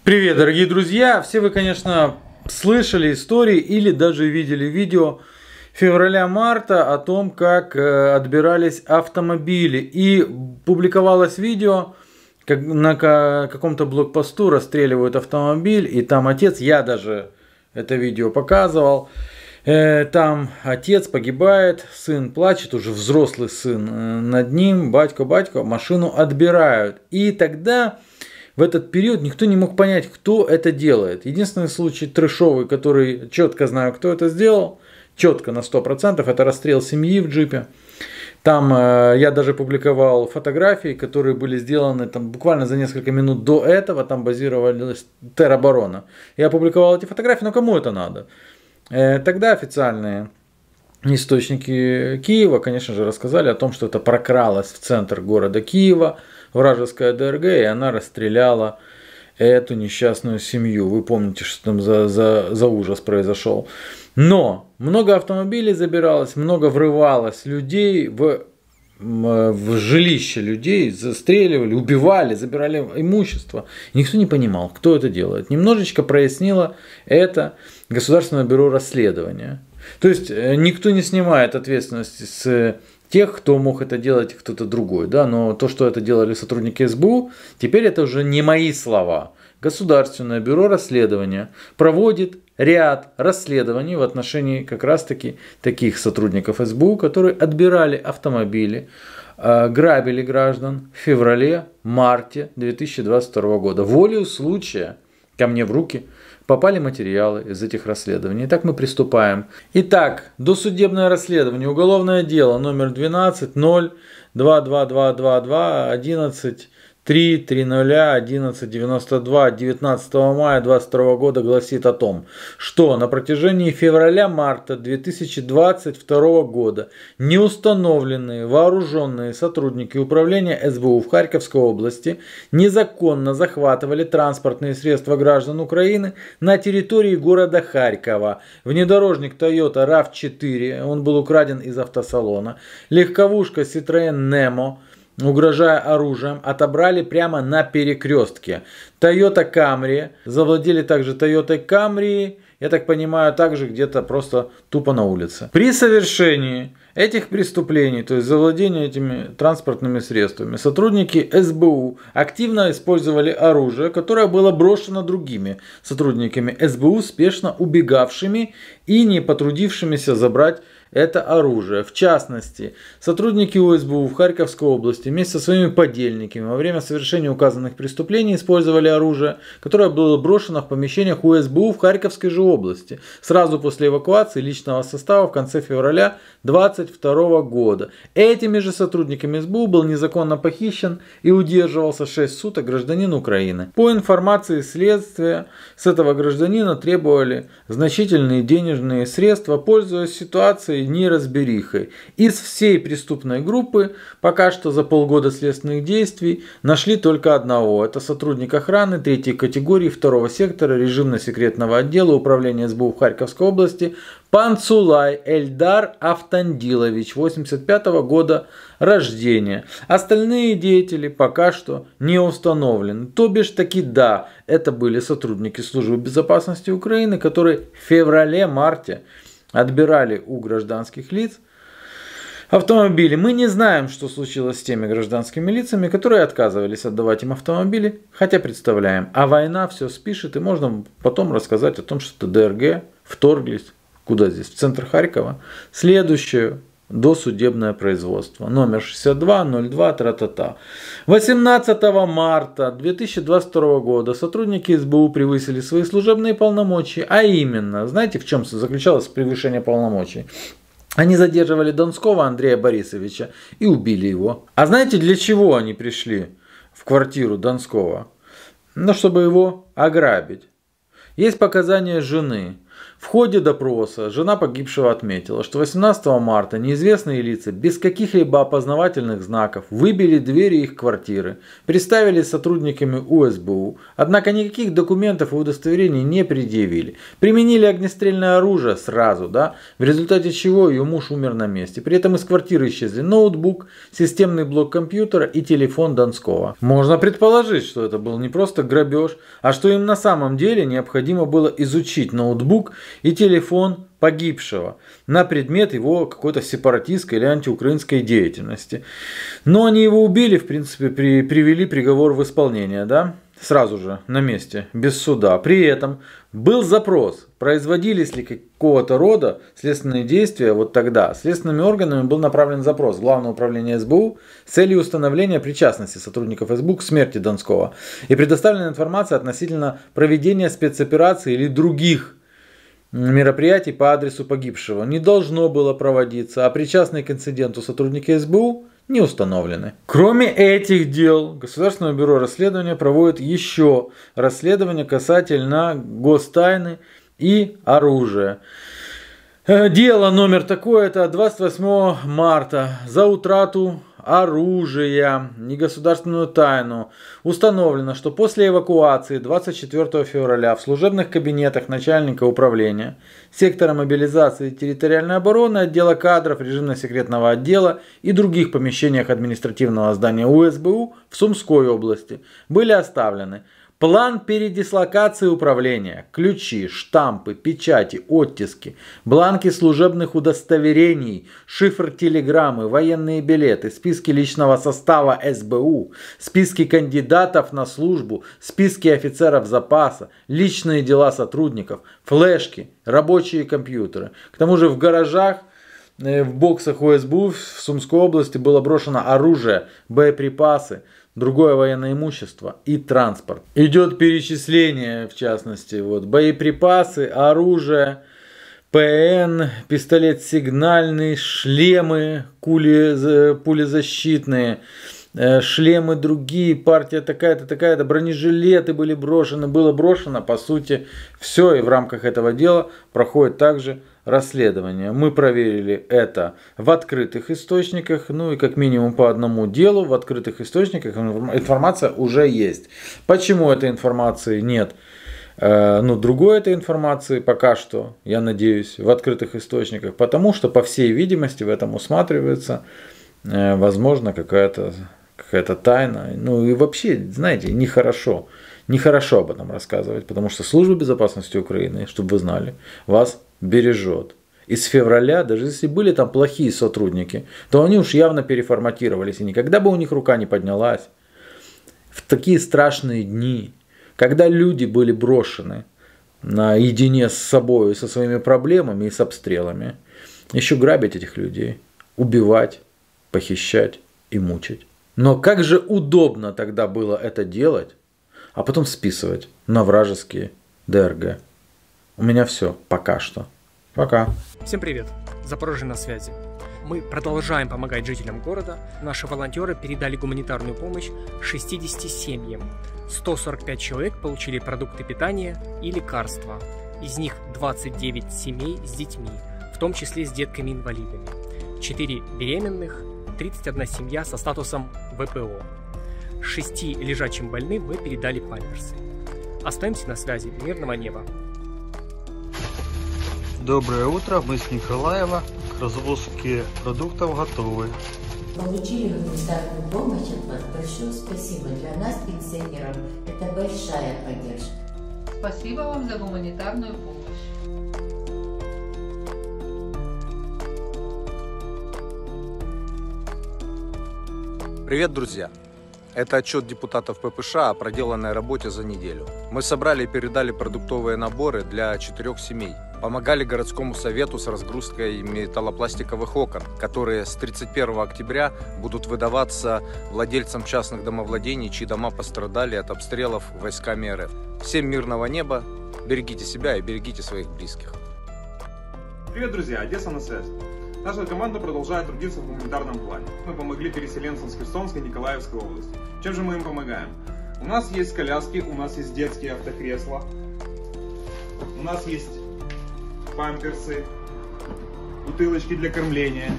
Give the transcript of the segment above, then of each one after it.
Привет, дорогие друзья! Все вы, конечно, слышали истории или даже видели видео февраля-марта о том, как отбирались автомобили. И публиковалось видео, как на каком-то блокпосту расстреливают автомобиль, и там отец, я даже это видео показывал, там отец погибает, сын плачет, уже взрослый сын над ним, батько, машину отбирают. И тогда... В этот период никто не мог понять, кто это делает. Единственный случай трэшовый, который четко знаю, кто это сделал, четко на 100%, это расстрел семьи в джипе. Там я даже публиковал фотографии, которые были сделаны там, буквально за несколько минут до этого, там базировалась тероборона. Я опубликовал эти фотографии, но кому это надо? Тогда официальные источники Киева, конечно же, рассказали о том, что это прокралось в центр города Киева, вражеская ДРГ, и она расстреляла эту несчастную семью. Вы помните, что там за ужас произошел. Но много автомобилей забиралось, много врывалось людей в жилище людей, застреливали, убивали, забирали имущество. Никто не понимал, кто это делает. Немножечко прояснило это Государственное бюро расследования. То есть никто не снимает ответственности с тех, кто мог это делать, кто-то другой. Да? Но то, что это делали сотрудники СБУ, теперь это уже не мои слова. Государственное бюро расследования проводит ряд расследований в отношении как раз-таки таких сотрудников СБУ, которые отбирали автомобили, грабили граждан в феврале-марте 2022 года. Волею случая ко мне в руки попали материалы из этих расследований. Итак, мы приступаем. Итак, досудебное расследование. Уголовное дело номер 12 0 22222 11 330 1192 19 мая 2022 года гласит о том, что на протяжении февраля-марта 2022 года неустановленные вооруженные сотрудники управления СБУ в Харьковской области незаконно захватывали транспортные средства граждан Украины на территории города Харькова. Внедорожник Toyota RAV4, он был украден из автосалона, легковушка Citroën Nemo, угрожая оружием, отобрали прямо на перекрестке. Toyota Camry, завладели также Toyota Camry, я так понимаю, также где-то просто тупо на улице. При совершении этих преступлений, то есть завладения этими транспортными средствами, сотрудники СБУ активно использовали оружие, которое было брошено другими сотрудниками СБУ, спешно убегавшими и не потрудившимися забрать это оружие. В частности, сотрудники УСБУ в Харьковской области вместе со своими подельниками во время совершения указанных преступлений использовали оружие, которое было брошено в помещениях УСБУ в Харьковской же области сразу после эвакуации личного состава в конце февраля 2022 года. Этими же сотрудниками СБУ был незаконно похищен и удерживался 6 суток гражданин Украины. По информации следствия, с этого гражданина требовали значительные денежные средства, пользуясь ситуацией неразберихой. Из всей преступной группы пока что за полгода следственных действий нашли только одного. Это сотрудник охраны 3-й категории 2-го сектора режимно-секретного отдела управления СБУ в Харьковской области Панцулай Эльдар Автандилович, 85-го года рождения. Остальные деятели пока что не установлены. То бишь таки да, это были сотрудники Службы безопасности Украины, которые в феврале-марте отбирали у гражданских лиц автомобили. Мы не знаем, что случилось с теми гражданскими лицами, которые отказывались отдавать им автомобили, хотя представляем. А война все спишет, и можно потом рассказать о том, что ДРГ вторглись, куда здесь, в центр Харькова. Следующее досудебное производство. Номер 6202 тра-та-та. 18 марта 2022 года сотрудники СБУ превысили свои служебные полномочия. А именно, знаете, в чем заключалось превышение полномочий? Они задерживали Донского Андрея Борисовича и убили его. А знаете, для чего они пришли в квартиру Донского? Ну, чтобы его ограбить. Есть показания жены. В ходе допроса жена погибшего отметила, что 18 марта неизвестные лица без каких-либо опознавательных знаков выбили двери их квартиры, представились сотрудниками УСБУ, однако никаких документов и удостоверений не предъявили. Применили огнестрельное оружие сразу, в результате чего ее муж умер на месте. При этом из квартиры исчезли ноутбук, системный блок компьютера и телефон Донского. Можно предположить, что это был не просто грабеж, а что им на самом деле необходимо было изучить ноутбук и телефон погибшего на предмет его какой-то сепаратистской или антиукраинской деятельности. Но они его убили, в принципе, привели приговор в исполнение, сразу же на месте, без суда. При этом был запрос, производились ли какого-то рода следственные действия вот тогда. Следственными органами был направлен запрос в Главное управление СБУ с целью установления причастности сотрудников СБУ к смерти Донского и предоставлена информация относительно проведения спецоперации или других мероприятий по адресу погибшего не должно было проводиться, а причастные к инциденту сотрудники СБУ не установлены. Кроме этих дел, Государственное бюро расследования проводит еще расследование касательно гостайны и оружия. Дело номер такое, это 28 марта за утрату оружия, негосударственную тайну. Установлено, что после эвакуации 24 февраля в служебных кабинетах начальника управления, сектора мобилизации и территориальной обороны, отдела кадров, режимно-секретного отдела и других помещениях административного здания УСБУ в Сумской области были оставлены план передислокации управления, ключи, штампы, печати, оттиски, бланки служебных удостоверений, шифр телеграммы, военные билеты, списки личного состава СБУ, списки кандидатов на службу, списки офицеров запаса, личные дела сотрудников, флешки, рабочие компьютеры. К тому же в гаражах, в боксах УСБУ в Сумской области было брошено оружие, боеприпасы, другое военное имущество и транспорт. Идет перечисление, в частности, боеприпасы, оружие, ПН, пистолет сигнальный, шлемы, пулезащитные, шлемы другие, партия такая-то, бронежилеты были брошены, было брошено, по сути, все, и в рамках этого дела проходит также расследование. Мы проверили это в открытых источниках, и как минимум по одному делу в открытых источниках информация уже есть. Почему этой информации нет? Другой этой информации пока что, я надеюсь, в открытых источниках, потому что, по всей видимости, в этом усматривается, возможно, какая-то тайна. И вообще, знаете, нехорошо об этом рассказывать, потому что Служба безопасности Украины, чтобы вы знали, вас бережет. И с февраля, даже если были там плохие сотрудники, то они уж явно переформатировались, и никогда бы у них рука не поднялась. В такие страшные дни, когда люди были брошены наедине с собой, со своими проблемами и с обстрелами, еще грабить этих людей, убивать, похищать и мучить. Но как же удобно тогда было это делать, а потом списывать на вражеские ДРГ. У меня все пока что. Пока. Всем привет. Запорожье на связи. Мы продолжаем помогать жителям города. Наши волонтеры передали гуманитарную помощь 60 семьям. 145 человек получили продукты питания и лекарства. Из них 29 семей с детьми, в том числе с детками-инвалидами. 4 беременных, 31 семья со статусом ВПО. 6 лежачим больным мы передали памперсы. Остаемся на связи. Мирного неба. Доброе утро, мы с Николаева. К развозке продуктов готовы. Получили гуманитарную помощь от вас. Большое спасибо. Для нас, пенсионеров, это большая поддержка. Спасибо вам за гуманитарную помощь. Привет, друзья! Это отчет депутатов ППШ о проделанной работе за неделю. Мы собрали и передали продуктовые наборы для 4 семей. Помогали городскому совету с разгрузкой металлопластиковых окон, которые с 31 октября будут выдаваться владельцам частных домовладений, чьи дома пострадали от обстрелов войсками РФ. Всем мирного неба, берегите себя и берегите своих близких. Привет, друзья! Одесса на связи. Наша команда продолжает трудиться в гуманитарном плане. Мы помогли переселенцам с Херсонской и Николаевской области. Чем же мы им помогаем? У нас есть коляски, у нас есть детские автокресла, у нас есть памперсы, бутылочки для кормления,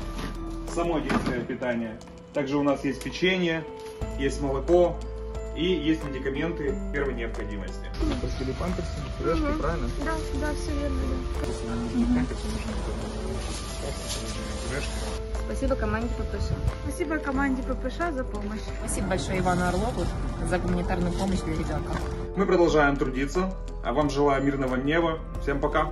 само детское питание. Также у нас есть печенье, есть молоко и есть медикаменты первой необходимости. Просили памперсы, флешки, правильно? Да, все верно, да. Если нам нужны памперсы, нужны флешки. Спасибо команде ППШ. Спасибо команде ППШ за помощь. Спасибо большое Ивану Орлову за гуманитарную помощь для ребенка. Мы продолжаем трудиться, а вам желаю мирного неба. Всем пока!